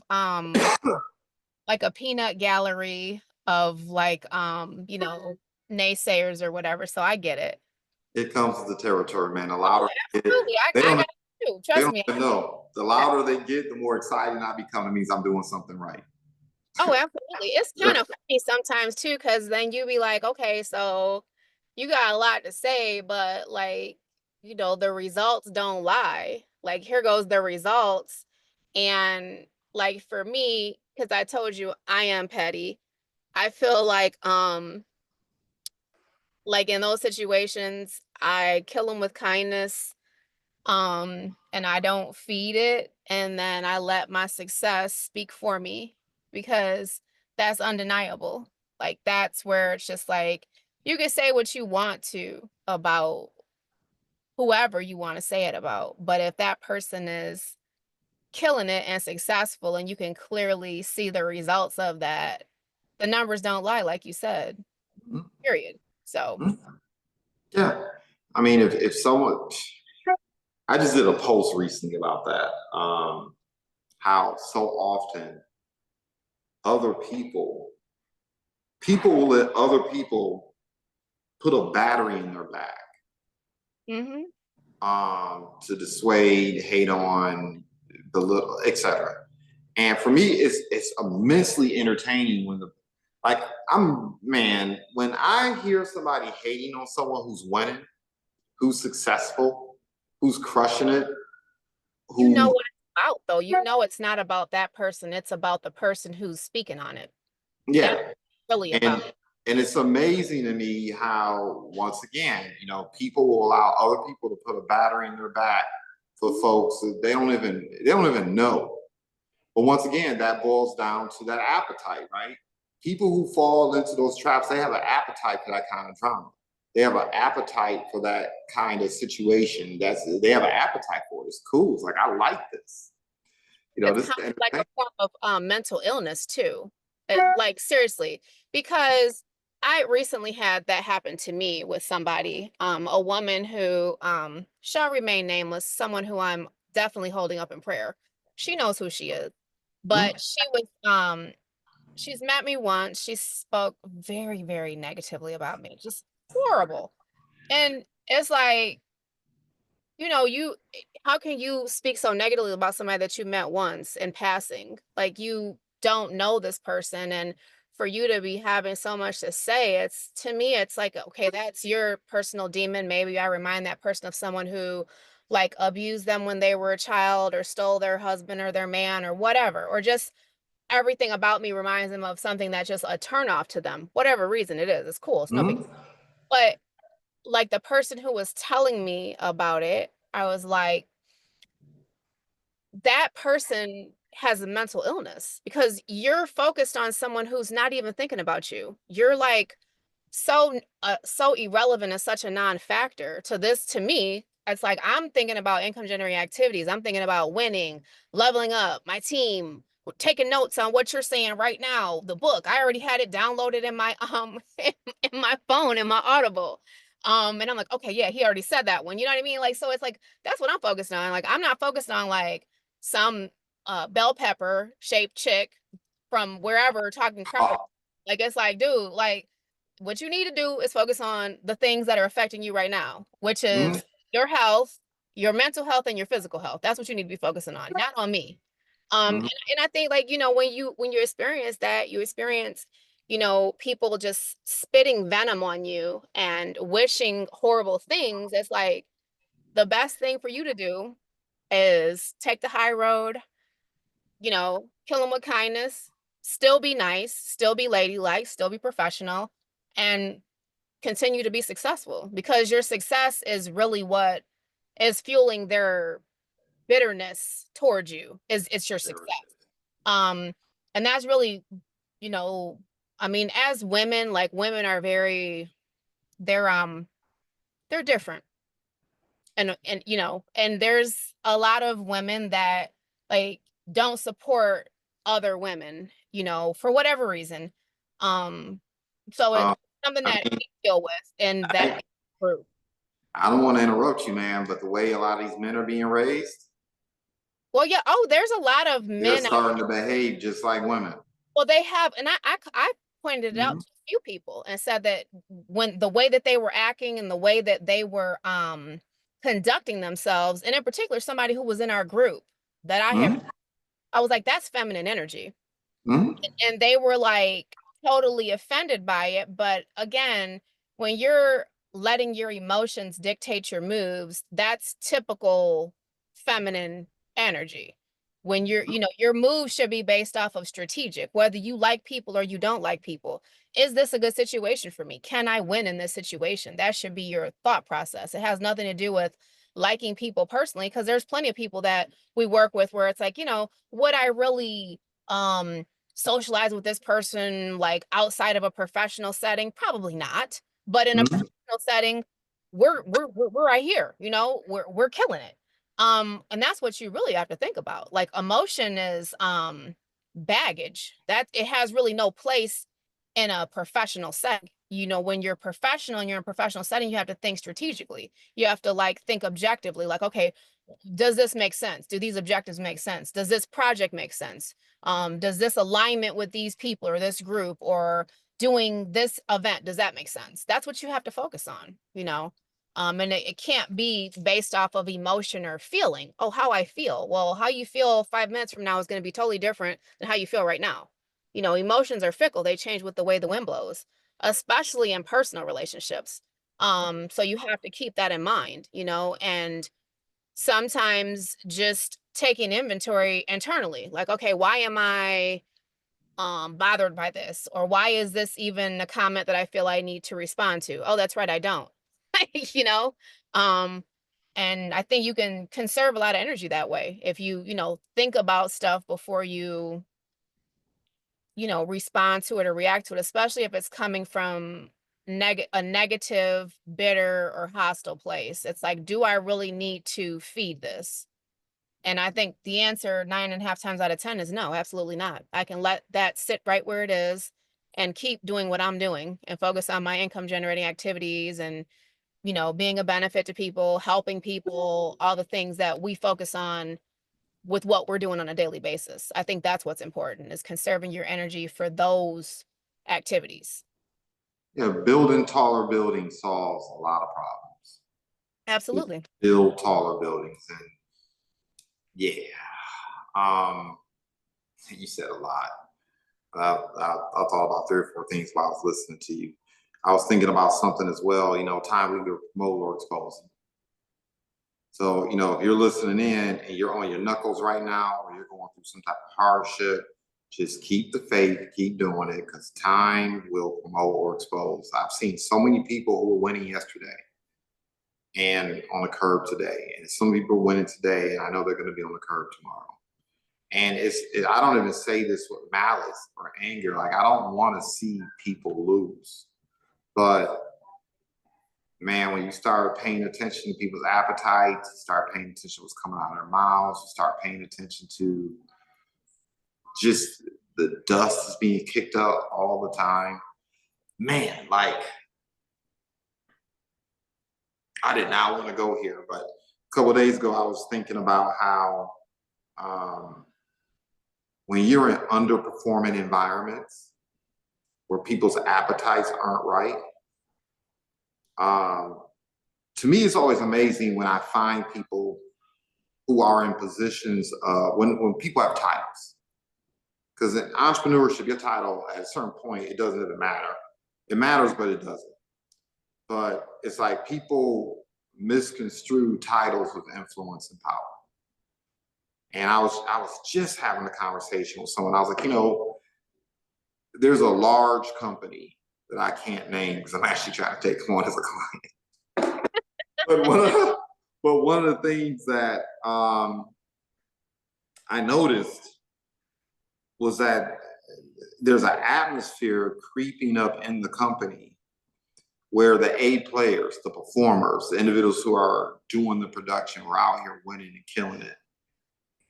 like a peanut gallery of like naysayers or whatever. So I get it. It comes with the territory, man. The louder Absolutely. they I don't, got it too. they Trust don't me. even know. The louder they get, the more exciting I become. It means I'm doing something right. Oh, absolutely. It's kind of funny sometimes too, because then you be like, okay, so you got a lot to say, but like, the results don't lie. Like, here goes the results. And like for me, because I told you I am petty, I feel like in those situations, I kill them with kindness, and I don't feed it, and then I let my success speak for me because that's undeniable. Like that's where it's just like you can say what you want to about whoever you want to say it about, but if that person is killing it and successful and you can clearly see the results of that, the numbers don't lie, like you said. Mhm. Period. So, Mhm. Yeah. I mean, if someone, I just did a post recently about that. How so often other people will let other people put a battery in their back mhm. to dissuade, hate on, belittle, etc. And for me, it's immensely entertaining when when I hear somebody hating on someone who's winning, who's successful, who's crushing it, You know who what it's about, though. You know it's not about that person. It's about the person who's speaking on it. That's yeah, really and about it. and it's amazing to me how once again, people will allow other people to put a battery in their back for folks that they don't even know. But once again, that boils down to that appetite, right? People who fall into those traps, they have an appetite for that kind of drama. They have an appetite for that kind of situation. They have an appetite for it. It's cool. It's like I like this. It's This kind is of like a entertaining. form of mental illness too. Like seriously, because I recently had that happen to me with somebody, a woman who shall remain nameless, someone who I'm definitely holding up in prayer. She knows who she is, Hmm? but she's met me once. She spoke very, very negatively about me, just horrible. And it's like, how can you speak so negatively about somebody that you met once in passing? Like you don't know this person, and for you to be having so much to say, it's to me, it's like, okay, that's your personal demon. Maybe I remind that person of someone who like abused them when they were a child or stole their husband or their man or whatever, or just everything about me reminds them of something that's just a turn off to them, whatever reason it is. It's cool. It's no big. Mhm. But like the person who was telling me about it, I was like, that person has a mental illness because you're focused on someone who's not even thinking about you. You're like so irrelevant and such a non-factor to this. To me, it's like I'm thinking about income generating activities. I'm thinking about winning, leveling up my team, taking notes on what you're saying right now. The book, I already had it downloaded in my in my phone, in my Audible. And I'm like, okay, yeah, he already said that one. You know what I mean? Like, so it's like that's what I'm focused on. Like, I'm not focused on like some bell pepper shaped chick from wherever talking crap. Like, it's like, dude, like what you need to do is focus on the things that are affecting you right now, which Mhm. is your health, your mental health, and your physical health. That's what you need to be focusing on, not on me. Mhm. And I think like, you know, when you experience that, you experience, you know, people just spitting venom on you and wishing horrible things. It's like the best thing for you to do is take the high road, you know, kill them with kindness, still be nice, still be ladylike, still be professional, and continue to be successful because your success is really what is fueling their bitterness towards you. Is it's your success. Um, and that's really, you know, I mean, as women, like women are very, they're they're different. And you know, and there's a lot of women that like don't support other women, you know, for whatever reason. Um, so it's Um, something I that mean, we deal with and that I, group. I don't want to interrupt you, man, but the way a lot of these men are being raised, Well, yeah. Oh, there's a lot of they're men. starting to behave just like women. Well, they have, and I pointed it out Mhm. to a few people and said that when the way that they were acting and the way that they were conducting themselves, and in particular, somebody who was in our group that I have, Mhm. I was like, that's feminine energy. Mhm. And they were like totally offended by it. But again, when you're letting your emotions dictate your moves, that's typical feminine energy. When you're, you know, your moves should be based off of strategic, whether you like people or you don't like people. Is this a good situation for me? Can I win in this situation? That should be your thought process. It has nothing to do with liking people personally, because there's plenty of people that we work with where it's like, you know, would I really um socialize with this person like outside of a professional setting? Probably not. But in a Mhm. professional setting, we're right here, you know, we're killing it. And that's what you really have to think about. Like emotion is baggage. That it has really no place in a professional setting. You know, when you're professional and you're in a professional setting, you have to think strategically. You have to like think objectively, like, okay, does this make sense? Do these objectives make sense? Does this project make sense? Does this alignment with these people or this group or doing this event, does that make sense? That's what you have to focus on, you know. And it can't be based off of emotion or feeling. Oh, how I feel. Well, how you feel 5 minutes from now is going to be totally different than how you feel right now. You know, emotions are fickle. They change with the way the wind blows, especially in personal relationships. So you have to keep that in mind, you know, and sometimes just taking inventory internally, like, okay, why am I bothered by this? Or why is this even a comment that I feel I need to respond to? Oh, that's right, I don't. You know? Um, and I think you can conserve a lot of energy that way if you know, think about stuff before you, you know, respond to it or react to it, especially if it's coming from a negative, bitter, or hostile place. It's like, do I really need to feed this? And I think the answer 9.5 times out of 10 is no, absolutely not. I can let that sit right where it is and keep doing what I'm doing and focus on my income generating activities and, you know, being a benefit to people, helping people, all the things that we focus on with what we're doing on a daily basis. I think that's what's important is conserving your energy for those activities. Yeah, building taller buildings solves a lot of problems. Just Absolutely. build taller buildings, and yeah, um, you said a lot. I thought about 3 or 4 things while I was listening to you. I was thinking about something as well. You know, time we could promote or expose. So, you know, if you're listening in and you're on your knuckles right now, or you're going through some type of hardship, Just keep the faith, keep doing it, because time will promote or expose. I've seen so many people who were winning yesterday and on the curb today, and some people are winning today, and I know they're going to be on the curb tomorrow. And I don't even say this with malice or anger. Like, I don't want to see people lose. But man, when you start paying attention to people's appetites, start paying attention to what's coming out of their mouths, start paying attention to just the dust is being kicked up all the time. Man, like, I did not want to go here, but a couple of days ago, I was thinking about how when you're in underperforming environments where people's appetites aren't right, to me, it's always amazing when I find people who are in positions when people have titles. Because in entrepreneurship, your title at a certain point, it doesn't even matter. It matters, but it doesn't. But it's like people misconstrue titles with influence and power. And I was just having a conversation with someone. I was like, you know, there's a large company that I can't name because I'm actually trying to take them on as a client. but one of the things that I noticed was that there's an atmosphere creeping up in the company where the A players, the performers, the individuals who are doing the production, are out here winning and killing it.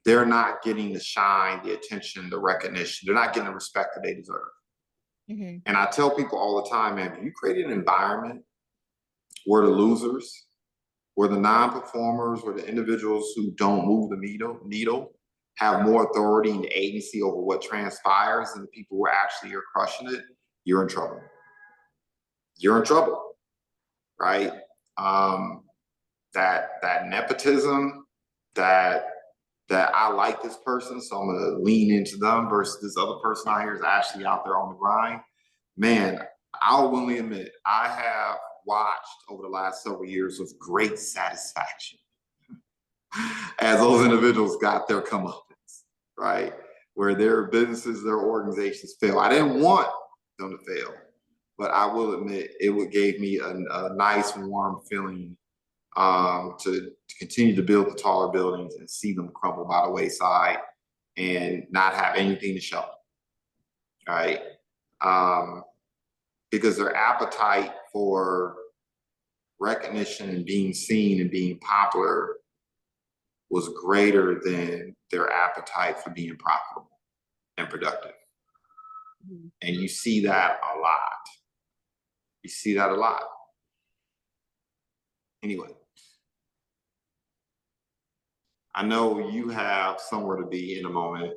They're not getting the shine, the attention, the recognition. They're not getting the respect that they deserve. Mm-hmm. And I tell people all the time, man, if you create an environment where the losers, where the non-performers, where the individuals who don't move the needle have more authority and agency over what transpires than the people who actually are crushing it, you're in trouble. You're in trouble, right? That nepotism, that I like this person, so I'm gonna lean into them versus this other person out here is actually out there on the grind. Man, I'll willingly admit, I have watched over the last several years with great satisfaction as those individuals got their comeuppance, right? Where their businesses, their organizations fail. I didn't want them to fail, but I will admit it gave me a nice, warm feeling to continue to build the taller buildings and see them crumble by the wayside and not have anything to show, right? Because their appetite for recognition and being seen and being popular was greater than their appetite for being profitable and productive. Mm-hmm. And you see that a lot. You see that a lot. Anyway, I know you have somewhere to be in a moment.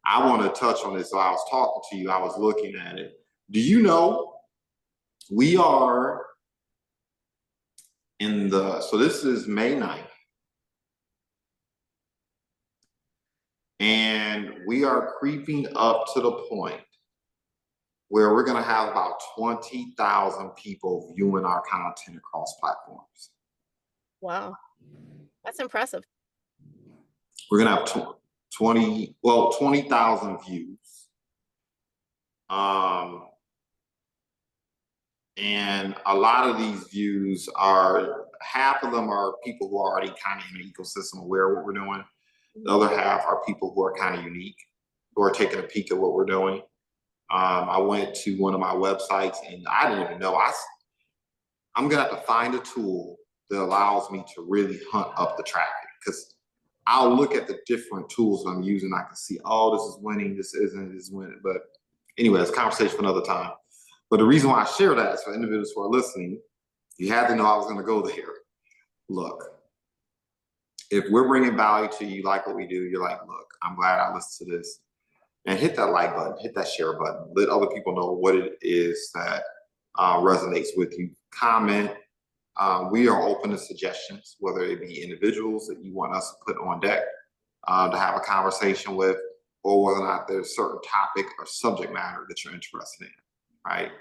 I want to touch on this. So I was talking to you, I was looking at it. Do you know we are so this is May 9th. And we are creeping up to the point where we're going to have about 20,000 people viewing our content across platforms. Wow, that's impressive. We're going to have 20,000 views. And a lot of these views half of them are people who are already kind of in the ecosystem, aware of what we're doing. The other half are people who are kind of unique, who are taking a peek at what we're doing. I went to one of my websites and I didn't even know. I'm gonna have to find a tool that allows me to really hunt up the traffic, because I'll look at the different tools that I'm using. I can see, oh, this is winning, this isn't, this is winning. But anyway, it's a conversation for another time. But the reason why I share that is for individuals who are listening, you had to know I was gonna go there. Look, if we're bringing value to you, like what we do, you're like, look, I'm glad I listened to this. And hit that like button, hit that share button. Let other people know what it is that resonates with you. Comment. We are open to suggestions, whether it be individuals that you want us to put on deck to have a conversation with, or whether or not there's a certain topic or subject matter that you're interested in, right?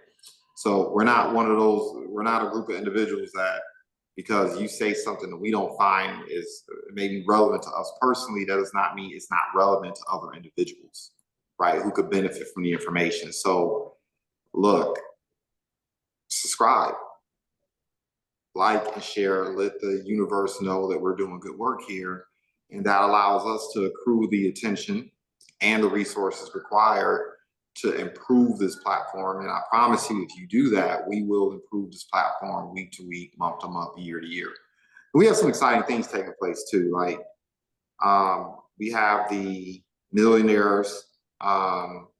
So we're not we're not a group of individuals that, because you say something that we don't find is maybe relevant to us personally, that does not mean it's not relevant to other individuals. right, who could benefit from the information. So look, subscribe, like and share, let the universe know that we're doing good work here. And that allows us to accrue the attention and the resources required to improve this platform. And I promise you, if you do that, we will improve this platform week to week, month to month, year to year. We have some exciting things taking place too. Like we have the Millionaires Ball,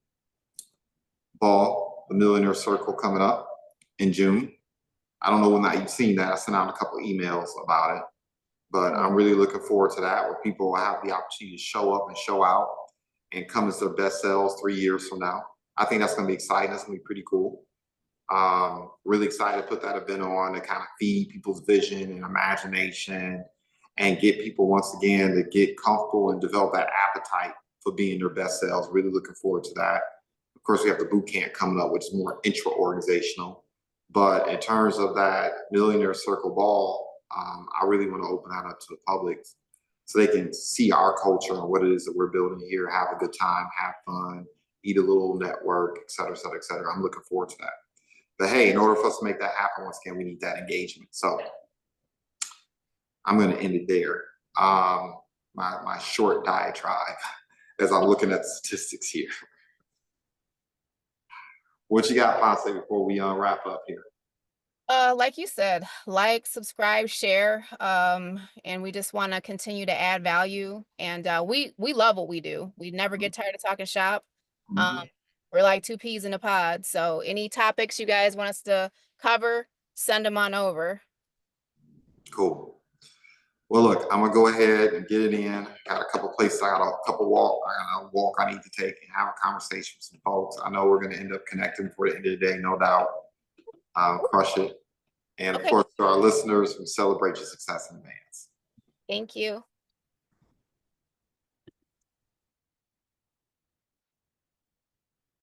the Millionaire Circle coming up in June. I don't know whether or not you've seen that. I sent out a couple emails about it, but I'm really looking forward to that, where people will have the opportunity to show up and show out and come as their best selves 3 years from now. I think that's going to be exciting. That's going to be pretty cool. Really excited to put that event on to kind of feed people's vision and imagination and get people once again to get comfortable and develop that appetite for being their best selves. Really looking forward to that. Of course, we have the boot camp coming up, which is more intra-organizational. But in terms of that Millionaire Circle Ball, I really want to open that up to the public so they can see our culture and what it is that we're building here, have a good time, have fun, eat a little network, et cetera, et cetera, et cetera. I'm looking forward to that. But hey, in order for us to make that happen, once again, we need that engagement. So I'm going to end it there. My short diatribe as I'm looking at the statistics here. What you got, Ponce, before we wrap up here? Like you said, like, subscribe, share, and we just want to continue to add value. And we love what we do. We never get tired of talking shop. We're like two peas in a pod. So any topics you guys want us to cover, send them on over. Cool. Well, look, I'm gonna go ahead and get it in. Got a couple places. I got a walk I need to take and have a conversation with some folks. I know we're gonna end up connecting before the end of the day, no doubt. Crush it. And of Okay. course, to our listeners, we celebrate your success in advance. Thank you.